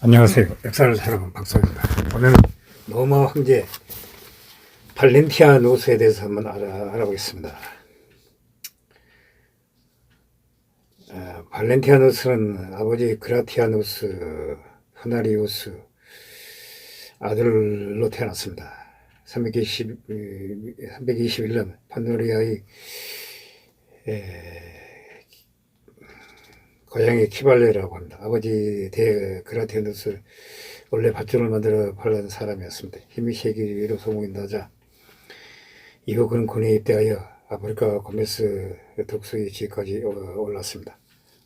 안녕하세요. 역사를 살아본 박사입니다. 오늘은 로마 황제 발렌티아누스에 대해서 한번 알아보겠습니다. 발렌티아누스는 아버지 그라티아누스 후나리우스 아들로 태어났습니다. 321년 판노리아의 고향이 키발레라고 합니다. 아버지 그라티아누스 원래 밧줄을 만들어 팔던 사람이었습니다. 힘이 세기로 소문이 나자 이후 그는 군에 입대하여 아프리카 고메스 독수리 지까지 올랐습니다.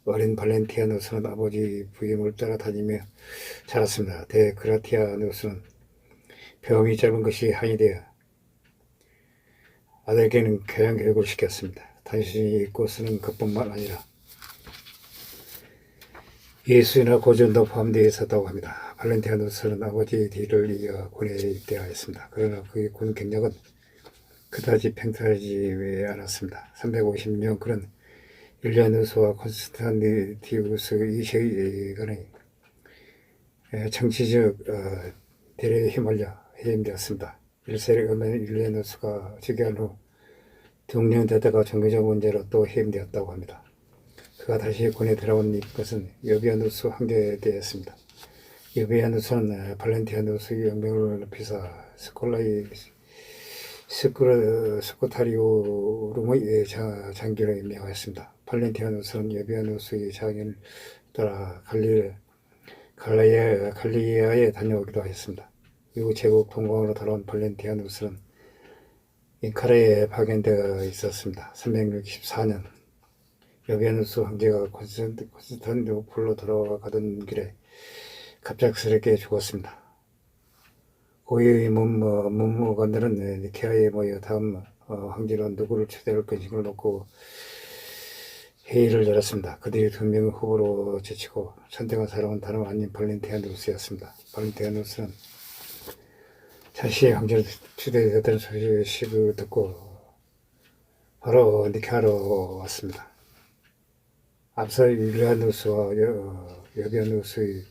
어린 발렌티아누스는 아버지 부임을 따라다니며 자랐습니다. 그라티아누스는 병이 짧은 것이 한이 되어 아들에게는 교양 교육을 시켰습니다. 단순히 읽고 쓰는 것뿐만 아니라 예술이나 고전도 포함되어 있었다고 합니다. 발렌티아누스는 아버지의 뒤를 이어 군에 입대하였습니다. 그러나 그의 군 경력은 그다지 팽팽하지 않았습니다. 350년 그는 율리아누스와 콘스탄티누스 이세 간의 정치적 대립에 휘말려 해임되었습니다. 1세를 오면 율리아누스가 즉위한 후 동령되다가 종교적 문제로 또 해임되었다고 합니다. 그가 다시 군에 들어온 것은 여비아누스 황제에 대했습니다. 여비아누스는 발렌티아누스의 영명을 높이사 스코타리오rum의 장교로 임명하였습니다. 발렌티아누스는 여비아누스의 장인을 따라 갈리아에 다녀오기도 하였습니다. 이후 제국 동방으로 돌아온 발렌티아누스는 잉카라에 파견되어 있었습니다. 364년 여비아누스 황제가 콘스탄티노플로 돌아가던 길에 갑작스럽게 죽었습니다. 고위의 문무관들은 니케아에 모여 다음 황제로 누구를 초대할 것인가를 놓고 회의를 열었습니다. 그들이 두 명의 후보로 제치고 선택한 사람은 다름 아닌 발렌티아누스였습니다. 발렌티아누스는 자신의 황제로 초대되었다는 소식을 듣고 바로 니케아로 왔습니다. 앞서 율리아누스와 여비아누스의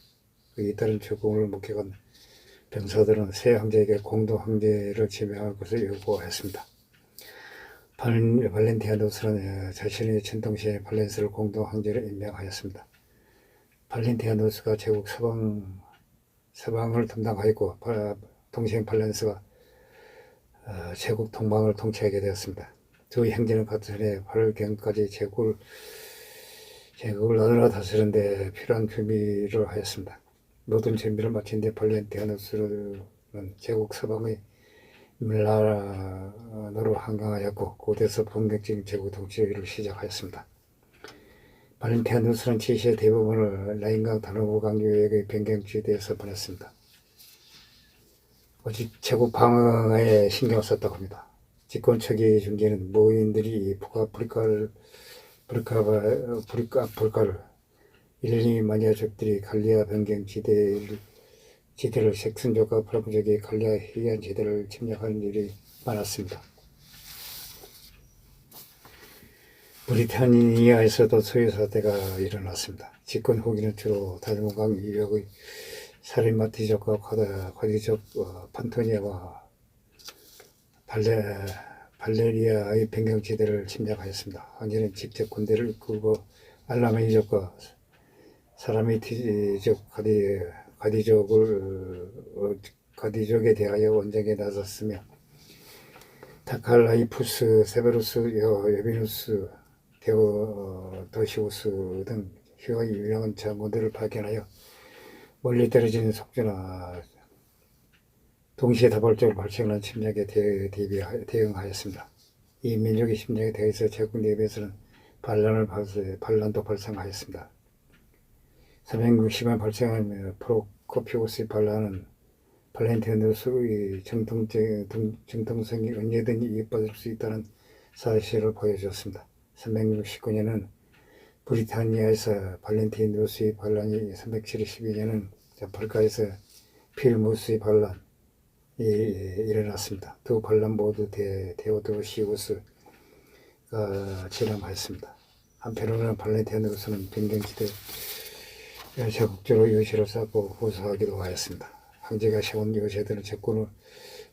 잇따른 죽음을 목격한 병사들은 새 황제에게 공동 황제를 지명할 것을 요구했습니다. 발렌티아누스는 자신의 친동생 발렌스를 공동 황제로 임명하였습니다. 발렌티아누스가 제국 서방을 담당하였고 동생 발렌스가 제국 동방을 통치하게 되었습니다. 두 형제는 같은 해 8월경까지 제국을 나누어 다스리는데 필요한 준비를 하였습니다. 모든 준비를 마친 뒤 발렌티아누스는 제국 서방의 밀라노로 항강하였고 곧에서 본격적인 제국 통치를 시작하였습니다. 발렌티아누스는 지시의 대부분을 라인강 다누브 강유역의 변경지대에서 보냈습니다. 오직 제국 방어에 신경을 썼다고 합니다. 집권 초기 중기는 모인들이 북아프리카를 일련의 마니아족들이 갈리아 변경 지대를 섹슨족과 프랑족이 갈리아 해안 지대를 침략하는 일이 많았습니다. 브리타니아에서도 소유 사태가 일어났습니다. 집권 후기는 주로 다누강 유역의 사르마티족과 과디족 판토니아와 발레리아의 변경지대를 침략하였습니다. 황제는 직접 군대를 이끌고 알라메이족과 사라미티족 가디족에 대하여 원정에 나섰으며 타칼라이푸스, 세베루스, 여비누스, 데오도시우스 등 휘하의 유명한 장군들을 파견하여 멀리 떨어진 속주나 동시에 다발적으로 발생한 침략에 대응하였습니다. 이 민족의 침략에 대해서 제국 내부에서는 반란도 발생하였습니다. 360년 발생한 프로코피우스의 반란은 발렌티아누스의 정통성이 언제든지 이익받을 수 있다는 사실을 보여주었습니다. 369년은 브리타니아에서 발렌티아누스의 반란이 372년은 아프리카에서 필무스의 반란이 일어났습니다. 두 반란 모두 데오도시우스가 진압하였습니다. 한편으로는 발렌티아누스는 변경지대 제국주로 요새를 쌓고 호소하기도 하였습니다. 황제가 세운 요새들은 적군을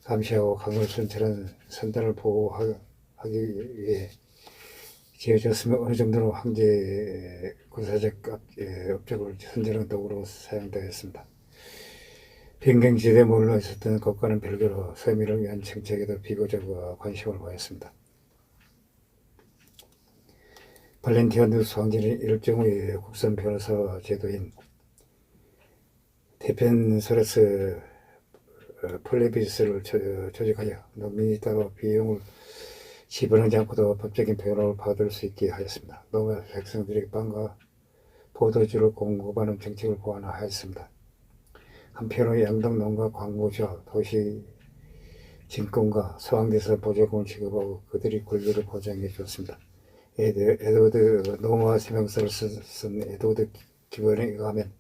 감시하고 강을 순찰한 선단을 보호하기 위해 지어졌으며 어느 정도는 황제 군사적 업적을 선전하는 도구로 사용되었습니다. 변경지대에 머물러 있었던 것과는 별개로 서민을 위한 정책에도 비교적 관심을 보였습니다. 발렌티아누스 황제는 일종의 국선 변호사 제도인 데펜서러스 플레비스를 조직하여 농민이 따로 비용을 지불하지 않고도 법적인 변호를 받을 수 있게 하였습니다. 노마 백성들에게 빵과 포도주를 공급하는 정책을 보완하였습니다. 한편으로 양덕농가 광고주와 도시 진공과 소황대사 보조금을 지급하고 그들이 권리를 보장해 주었습니다. 에드워드 노마 세명서를 쓴 에드워드 기본에 의하면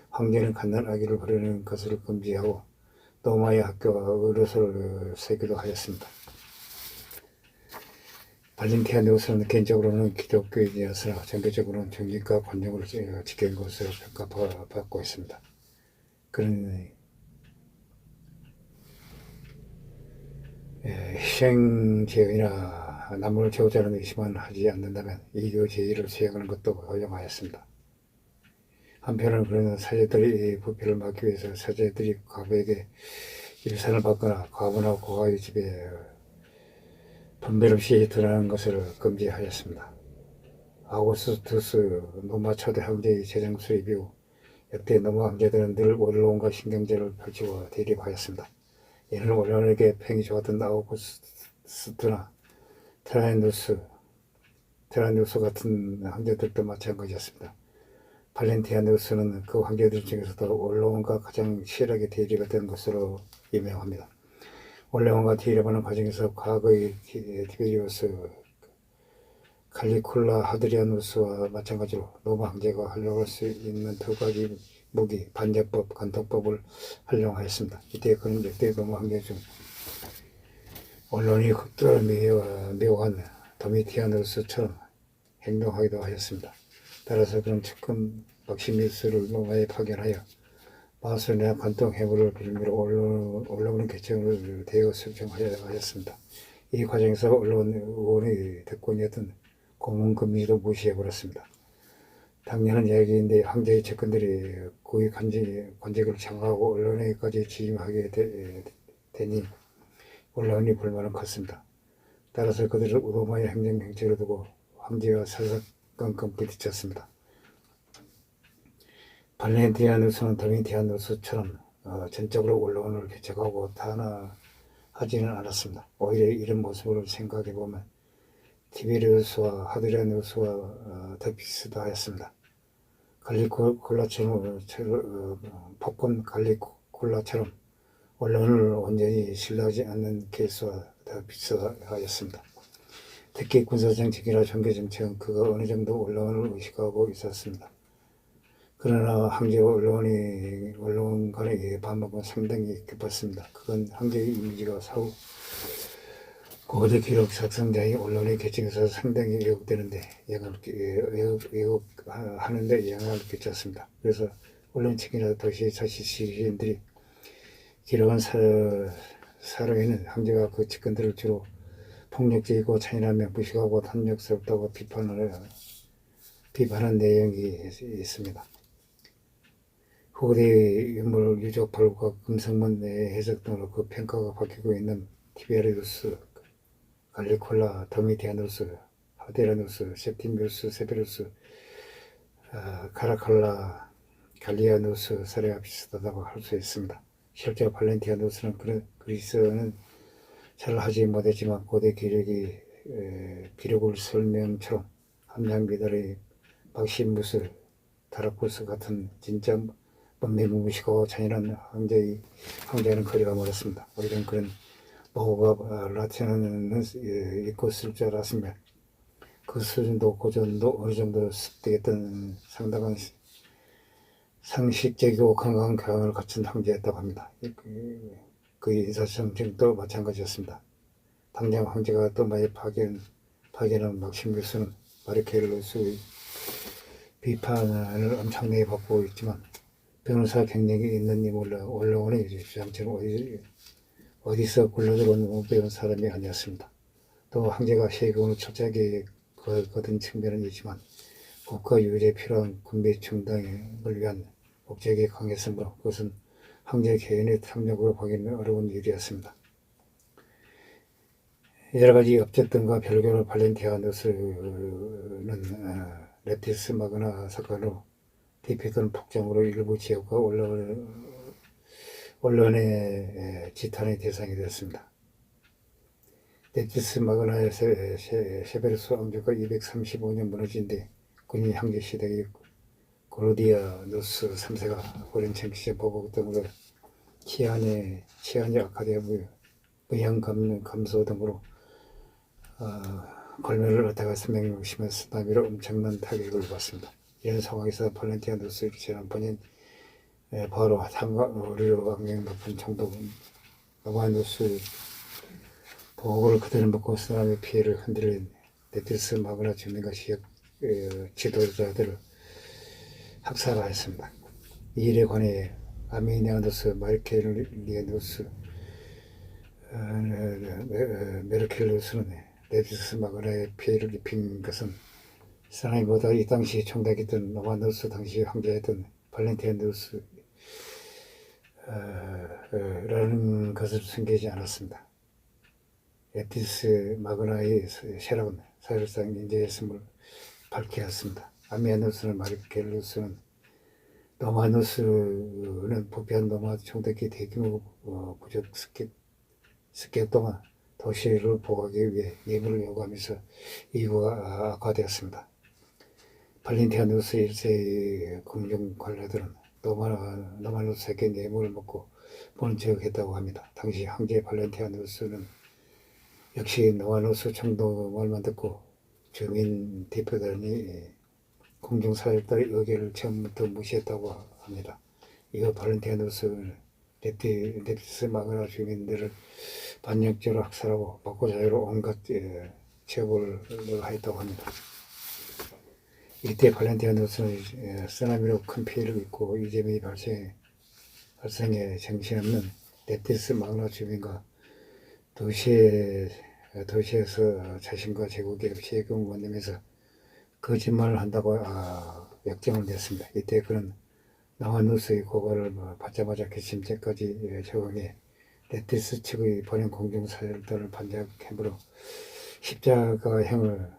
황제는 갓난아기를 버리는 것을 금지하고 노마의 학교와 의료소를 세기도 하였습니다. 발렌티아누스는 개인적으로는 기독교인이었으나 정교적으로는 정직과 관용을 지킨 것으로 평가받고 있습니다. 그는 희생제의나 남을 채우자는 의심만 하지 않는다면 이교 제의를 수행하는 것도 허용하였습니다. 한편으로는 그는 사제들의 부패를 막기 위해서 사제들이 과부에게 일산을 받거나 과부나 고아의 집에 분별 없이 드러나는 것을 금지하였습니다. 아우구스투스 노마 초대 황제의 재정 수립 이후 역대 노마 황제들은 늘 원론과 신경제를 펼치고 대립하였습니다. 이는 원론에게 평이 좋았던 아우구스투나 트라이누스 같은 황제들도 마찬가지였습니다. 발렌티아누스는 그 황제들 중에서도 원론과 가장 치열하게 대립했던 것으로 유명합니다. 원론과 대립하는 과정에서 과거의 티베리우스 칼리쿨라 하드리아누스와 마찬가지로 로마 황제가 활용할 수 있는 두 가지 무기, 반제법, 간통법을 활용하였습니다. 이때 그는 역대 로마 황제 중 언론이 극도로 매우한 도미티아누스처럼 행동하기도 하였습니다. 따라서 그는 측근 막시미스를 로마에 파견하여 마술이나 관통 해부를 빌미로 언론 개정을 대거 설정하였습니다. 이 과정에서 언론 의원의 대권이었던 고문금리도 무시해버렸습니다. 당연한 이야기인데 황제의 측근들이 고위 관직을 장악하고 언론에까지 취임하게 되니 언론이 불만은 컸습니다. 따라서 그들을 로마의 행정경제로 두고 황제와 사사건건 부딪혔습니다. 발렌티아누스는 도미티아누스처럼 전적으로 언론을 개척하고 탄압하지는 않았습니다. 오히려 이런 모습을 생각해보면 티베리우스와 하드리아누스와 더 비슷하였습니다. 폭군 갈리굴라처럼 언론을 온전히 신뢰하지 않는 케이스와 더 비슷하였습니다. 특히 군사정책이나 종교정책은 그가 어느 정도 언론을 의식하고 있었습니다. 그러나 황제와 언론 간의 반목은 상당히 깊었습니다. 그건 황제의 이미지가 사후 고대 기록 작성자의 언론의 개칭에서 상당히 왜곡되는데 왜곡하는데 영향을 끼쳤습니다. 그래서 언론책이나 도시 자치 시인들이 기록한 사료에는 황제가 그 측근들을 주로 폭력적이고 잔인하며 무식하고 탐욕스럽다고 비판한 내용이 있습니다. 후대의 유물 유적 발굴과 금성문 내 해석 등으로 그 평가가 바뀌고 있는 티베리우스, 갈리콜라, 도미티아누스, 하데라누스, septimius 세베루스, 카라칼라, 갈리아누스 사례와 비슷하다고 할 수 있습니다. 실제 발렌티아누스는 그리스는 잘 하지 못했지만 고대 기록을 설명처럼 함량미달의 막시무스, 다라쿠스 같은 진짜 문맹무시고 잔인한 황제는 거리가 멀었습니다. 오히려 그런 모호가 라틴어는 읽고 쓸 줄 알았으며 그 수준도 고전도 어느 정도 습득했던 상당한 상식적이고 건강한 교양을 갖춘 황제였다고 합니다. 그 인사정책도 마찬가지였습니다. 당장 황제가 또 많이 파견한 막시무스는 마르켈루스의 비판을 엄청나게 받고 있지만 변호사 경력이 있는 인물 언론의 주장처럼 어디서 굴러들어온 배운 사람이 아니었습니다. 또 황제가 세금을 철저하게 거둔 측면은 있지만 국가 유지에 필요한 군비 충당을 위한 목적이 강했으므로 그것은 황제 개인의 탐욕으로 보기는 어려운 일이었습니다. 여러 가지 업적 등과 별개로 발렌티아누스는 레티스 마그나 사건으로 대표된 폭정으로 일부 지역과 언론의 지탄의 대상이 되었습니다. 레티스 마그나의 세베르스 왕조가 235년 무너진 뒤 군인 황제 시대의 고르디아누스 3세가 오랜 정치적 보복 등으로 치안의 악화되어 무형감소 등으로 걸매를 얻다가 생명을 의심한 쓰나미로 엄청난 타격을 받습니다. 이런 상황에서 발렌티아누스의 지난번인 바로 상과 의리로 악명 높은 총독 노바누스 보고를 그대로 먹고 쓰나미 피해를 흔들린 레티스 마그나 주민과 지역 지도자들을 학살하였습니다. 이 일에 관해 아미니아누스 마르켈리누스 메르켈루스는 레티스 마그나의 피해를 입힌 것은 쓰나미보다 이 당시 총독이던 노바누스 당시 황제였던 발렌티아누스 라는 것을 숨기지 않았습니다. 레티스 마그나의 쇠락은 사실상 인재했음을 밝혔습니다. 아미아누스는 마르켈루스는 노마누스는 부패한 노마 총독이 대규모 부족 습격 동안 도시를 보호하기 위해 예물을 요구하면서 이유가 악화되었습니다. 발렌티아누스 1세의 공중 관료들은 노마누스에게 뇌물을 먹고 본 적했다고 합니다. 당시 황제 발렌티아누스는 역시 노마누스 총독 말만 듣고 주민 대표단이 공중사역들의 의견을 처음부터 무시했다고 합니다. 이어 발렌티아누스는 레티스 마그나 주민들을 반역죄로 학살하고 먹고자유로 온갖 체벌을 하였다고 합니다. 이때 발렌티아누스는 쓰나미로 큰 피해를 입고 이재명이 발생해 정신없는 레티스 마그나 주민과 도시에서 자신과 제국의 세금을 못 내면서 거짓말을 한다고 역정을 냈습니다. 이때 그는 노마누스의 고발을 받자마자 개심죄까지 적용해 레티스 측의 번영 공중사절단을 반작함으로 십자가형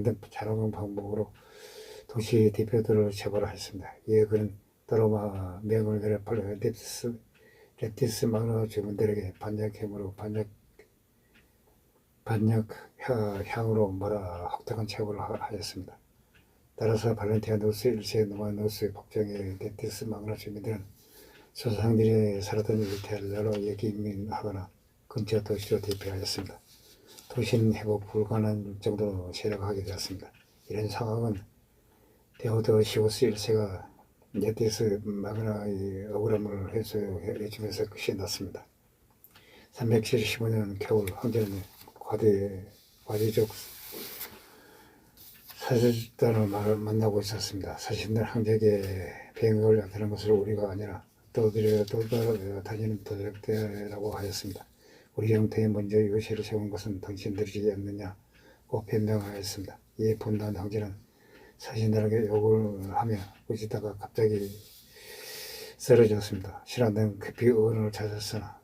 등 자랑한 방법으로 도시 대표들을 처벌했습니다. 이에 그는 따로마 명을 내려 레티스 마그나 주민들에게 반작함으로 반역향으로 혹독한 처벌을 하였습니다. 따라서 발렌티아누스 1세 노마누스 폭정의 레티스 마그나 주민들은 조상들이 살았던 일테를 예기민하거나 근처 도시로 대피하였습니다. 도시는 회복 불가능한 정도로 쇠락하게 되었습니다. 이런 상황은 데오도시우스 1세가 레티스 마그나의 억울함을 해주면서 끝이 났습니다. 375년 겨울 황제는 과대족 사절단을 만나고 있었습니다. 사신들 황제에게 병을 약하는 것을 우리가 아니라 떠다니는 도적대라고 하였습니다. 우리 형태에 먼저 요새를 세운 것은 당신들이지 않느냐고 변명하였습니다. 이에 분노한 황제는 사신들에게 욕을 하며 꾸짖다가 갑자기 쓰러졌습니다. 신하들은 급히 의원을 찾았으나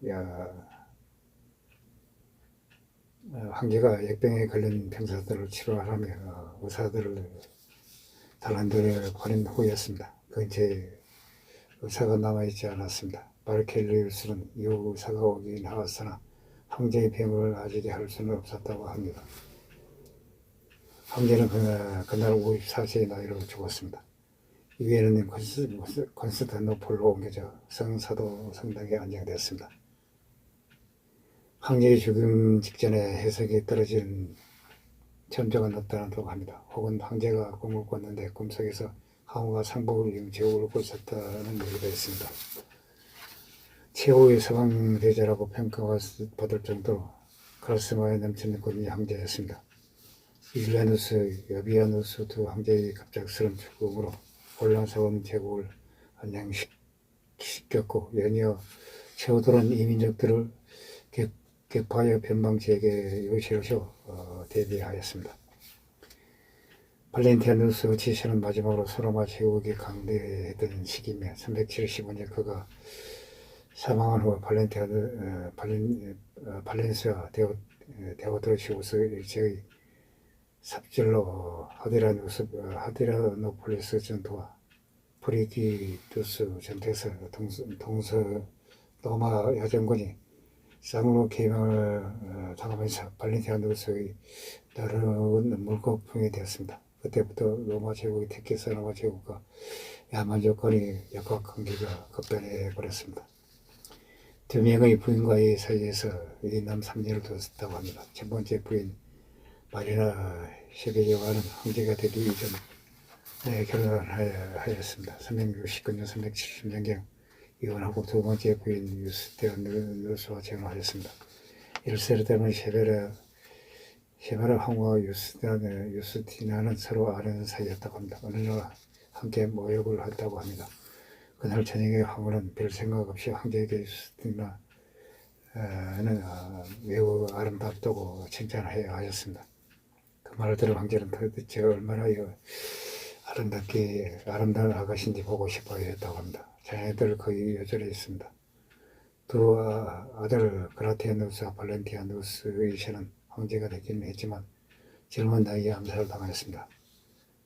황제가 역병에 걸린 병사들을 치료하라며 의사들을 달란들에 보낸 후였습니다. 근처에 의사가 남아있지 않았습니다. 마르켈리우스는 이후 의사가 오긴 하였으나 황제의 병을 아지게 할 수는 없었다고 합니다. 황제는 그날 54세의 나이로 죽었습니다. 이후에는 콘스탄티노플로 옮겨져 성사도 성당에 안장되었습니다. 황제의 죽음 직전에 해석이 떨어진 천조가 나타났다고 합니다. 혹은 황제가 꿈을 꿨는데 꿈속에서 항우가 상복을 이용해 울고 있었다는 얘기가 있습니다. 최후의 서방대제라고 평가받을 정도로 카리스마에 넘치는 군인 황제였습니다. 여비아누스 두 황제의 갑작스런 죽음으로 혼란스러운 제국을 안녕시켰고 연이어 세우도록 이민족들을 격파하여 변방지에게 요시로서 대비하였습니다. 발렌티아누스 지시는 마지막으로 소로마 제국이 강대했던 시기며 375년 그가 사망한 후 발렌시아 데오도시우스 일제의 삽질로 하드리아노폴리스 전투와 프리기투스 전투에서 동서로마 야전군이 쌍으로 개명을 당하면서 발렌티아누스의 나라는 물거품이 되었습니다. 그때부터 로마 제국이 택해서 로마 제국과 야만족간의 역학관계가 급변해 버렸습니다. 두 명의 부인과의 사이에서 이남 3년을 두었다고 합니다. 첫 번째 부인 마리나 셰베요와는 황제가 되기 이전에 결혼하였습니다. 369년, 370년경 이혼하고 두 번째 부인 유스티아누스와 결혼하였습니다. 일세를 때문에 셰베라 황후와 유스티나는 서로 아는 사이였다고 합니다. 어느 날 함께 모욕을 했다고 합니다. 그날 저녁에 황후는 별 생각 없이 황제에게 유스티나는 매우 아름답다고 칭찬하였습니다. 그 말을 들은 황제는 도대체 얼마나 아름다운 아가씨인지 보고 싶어 했다고 합니다. 자녀들 거의 여전히 있습니다. 두 아들 그라티아누스와 발렌티아누스의 시는 황제가 되기는 했지만 젊은 나이에 암살을 당하였습니다.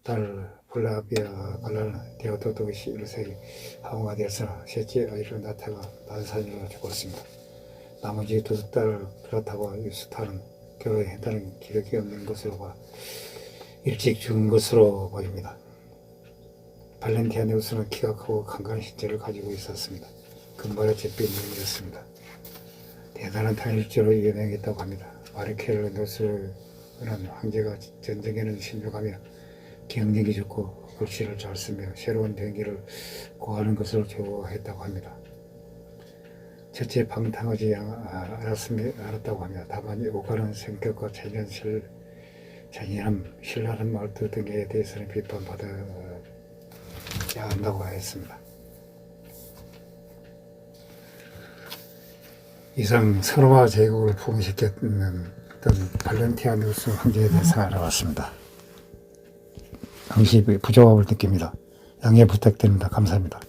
딸 플라비아 갈라는 데오도도 11세의 황후가 되었으나 셋째 아이를 나타가 난산으로 죽었습니다. 나머지 두 딸 그라타와 유스타는 결혼했다는 기록이 없는 것으로 봐 일찍 죽은 것으로 보입니다. 발렌티아누스는 키가 크고 강건한 신체를 가지고 있었습니다. 금발의 잿빛 눈이었습니다. 대단한 탄일주로 유명했다고 합니다. 마르켈루스는 황제가 전쟁에는 신중하며 기억력이 좋고 글씨를 잘 쓰며 새로운 병기를 구하는 것을 좋아했다고 합니다. 첫째 방탕하지 않았다고 합니다. 다만 오가는 성격과 잔인함, 신랄한 말투 등에 대해서는 비판받아야 한다고 했습니다. 이상 서로마 제국을 부흥시켰던 발렌티아누스 황제에 대해서 알아봤습니다. 당시 부족함을 느낍니다. 양해 부탁드립니다. 감사합니다.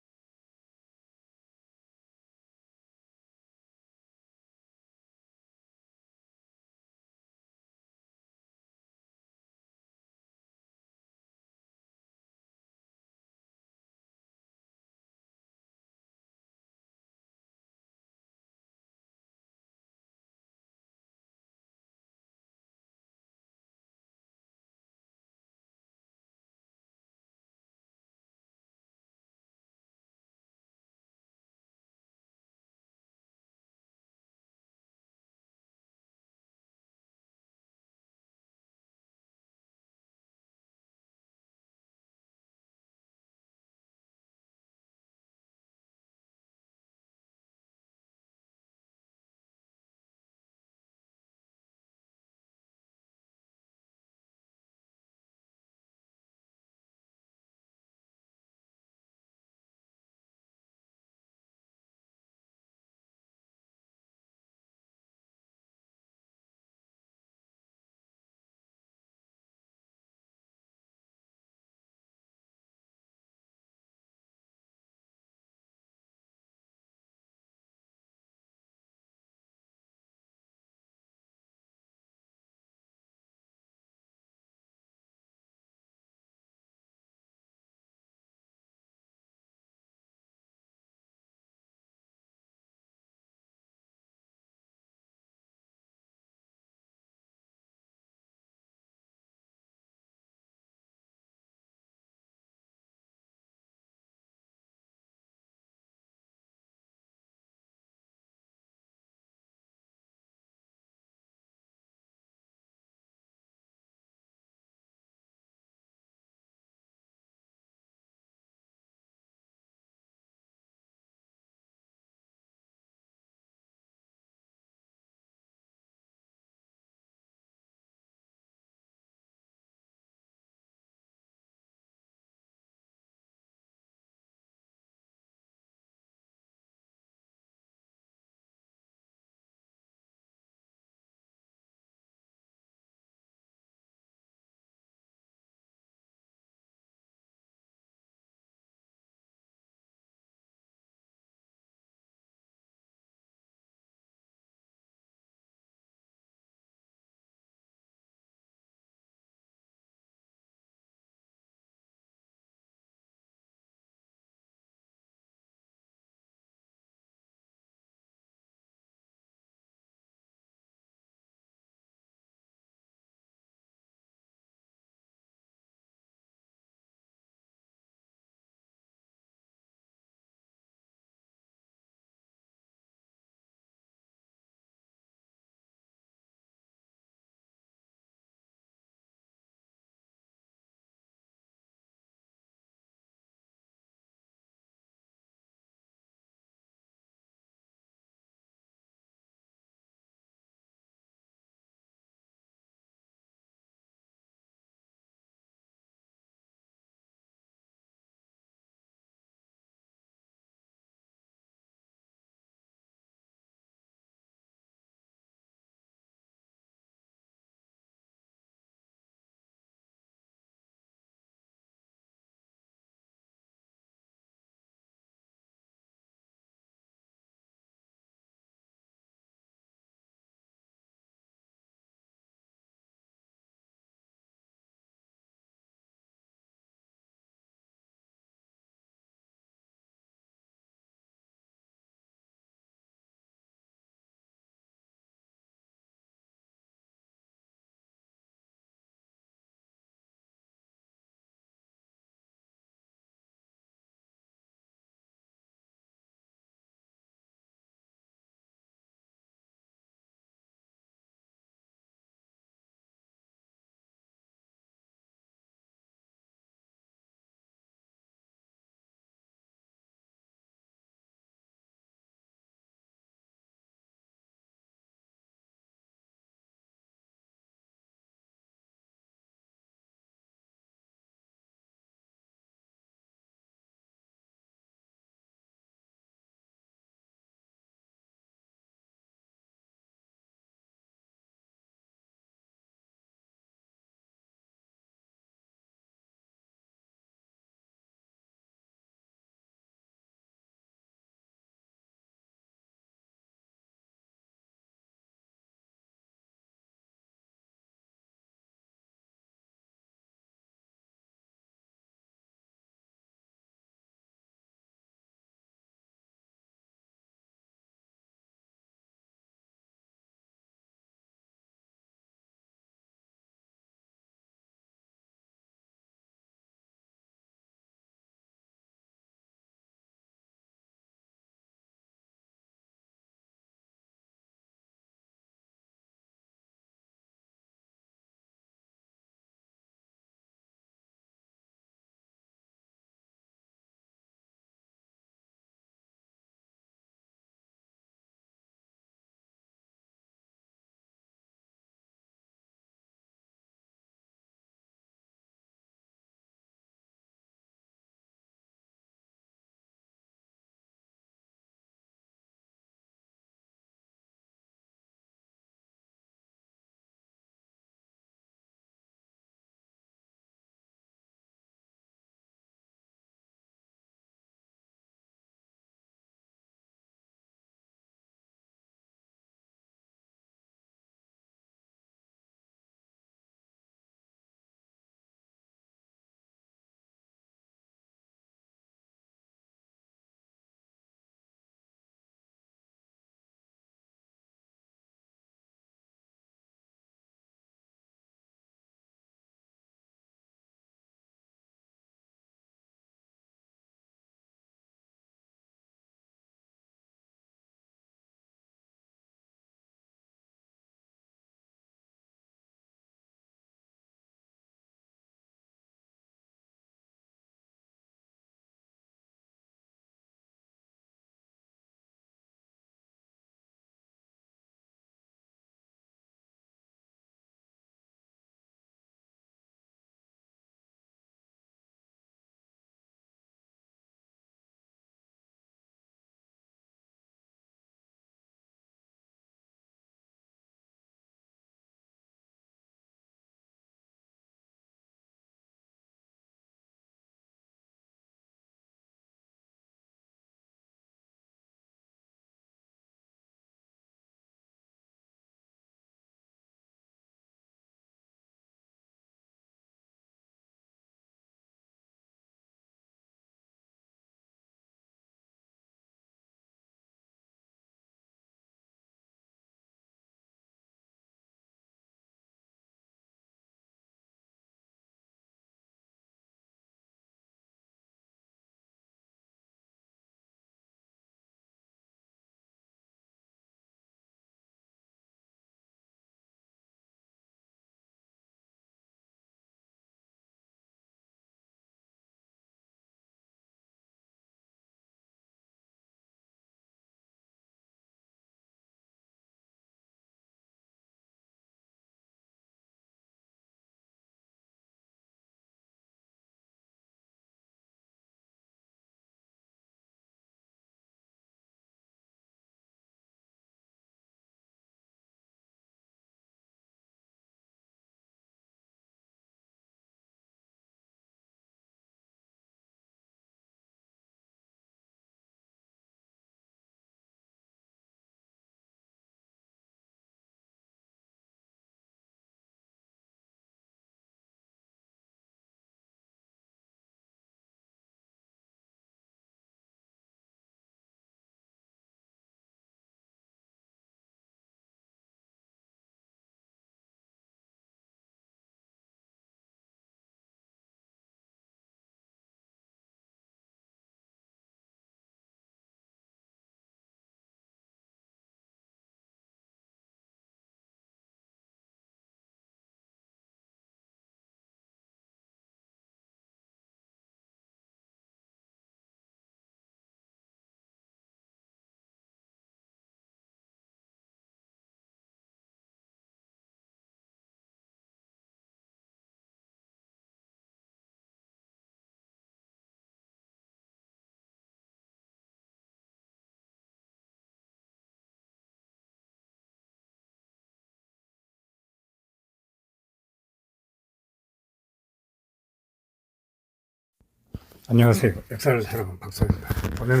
안녕하세요. 역사를 살아본 박사입니다. 오늘은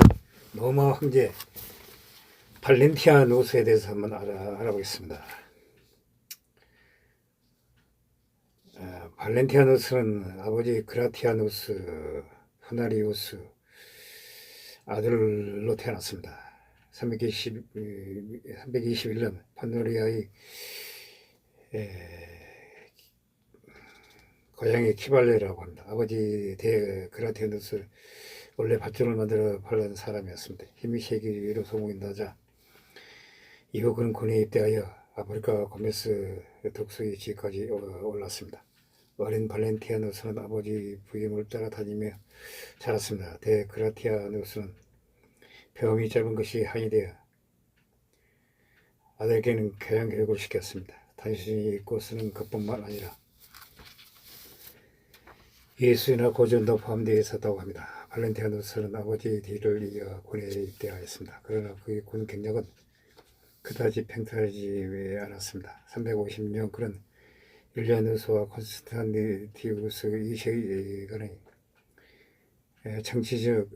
로마 황제 발렌티아누스에 대해서 한번 알아보겠습니다. 발렌티아누스는 아버지 그라티아누스 후나리우스 아들로 태어났습니다. 321년 판노리아의 고향이 키발레라고 합니다. 아버지 그라티아누스 원래 밧줄을 만들어 팔던 사람이었습니다. 힘이 세기로 소문이 나자 이후 그는 군에 입대하여 아프리카 고메스 독수리 지까지 올랐습니다. 어린 발렌티아누스는 아버지 부임을 따라다니며 자랐습니다. 그라티아누스는 병이 짧은 것이 한이 되어 아들에게는 교양 교육을 시켰습니다. 단순히 읽고 쓰는 것뿐만 아니라 예술이나 고전도 포함되어 있었다고 합니다. 발렌티아누스는 아버지의 뒤를 이어 군에 입대하였습니다. 그러나 그의 군 경력은 그다지 팽팽하지 않았습니다. 350년 그는 율리아누스와 콘스탄티누스 이세 간의 정치적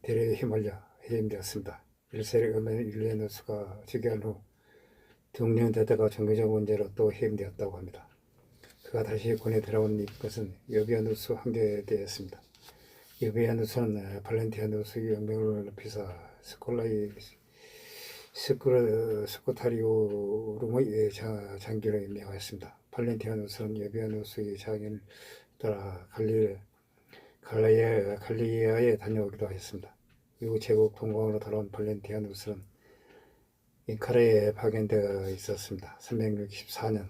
대립에 휘말려 해임되었습니다. 1세를 오면 율리아누스가 즉위한 후 동령되다가 종교적 문제로 또 해임되었다고 합니다. 그가 다시 군에 들어온 것은 여비아누스 황제에 대했습니다. 여비아누스는 발렌티아누스의 영명을 높이사 스코타리오rum의 장교로 임명하였습니다. 발렌티아누스는 여비아누스의 장인을 따라 갈리아에 다녀오기도 하였습니다. 이후 제국 동방으로 돌아온 발렌티아누스는 잉카라에 파견되어 있었습니다. 364년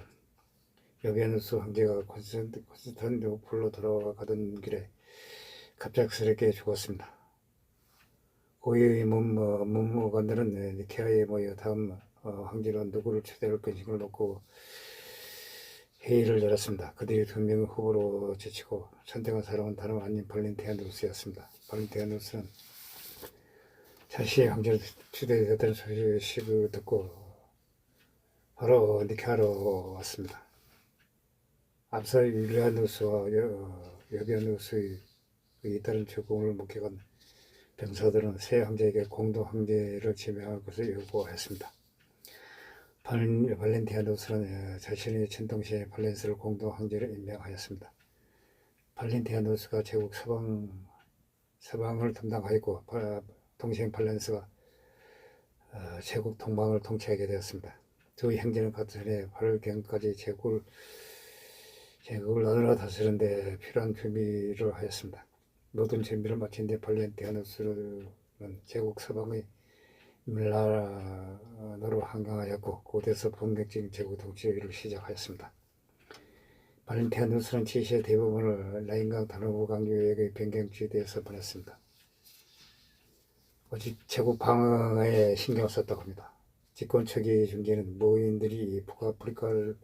여비아누스 황제가 콘스탄티노플로 돌아가던 길에 갑작스럽게 죽었습니다. 고위의 문무관들은 니케아에 모여 다음 황제로 누구를 초대할 것인가를 놓고 회의를 열었습니다. 그들이 두 명의 후보로 제치고 선택한 사람은 다름 아닌 발렌티아누스였습니다. 발렌티아누스는 자신의 황제로 초대되었다는 소식을 듣고 바로 니케아로 왔습니다. 앞서 율리아누스와 여비아누스의 잇따른 죽음을 목격한 병사들은 새 황제에게 공동 황제를 지명할 것을 요구했습니다. 발렌티아누스는 자신의 친동생 발렌스를 공동 황제로 임명하였습니다. 발렌티아누스가 제국 서방을 담당하였고 동생 발렌스가 제국 동방을 통치하게 되었습니다. 두 형제는 같은 해에 8월경까지 제국을 나누어 다스리는데 필요한 준비를 하였습니다. 모든 준비를 마친 뒤 발렌티아누스는 제국 서방의 밀라노로 항강하였고 곧에서 본격적인 제국 통치를 시작하였습니다. 발렌티아누스는 지시의 대부분을 라인강 다누브 강유역의 변경지대에서 보냈습니다. 오직 제국 방어에 신경을 썼다고 합니다. 집권 초기 중기는 모인들이 북아프리카를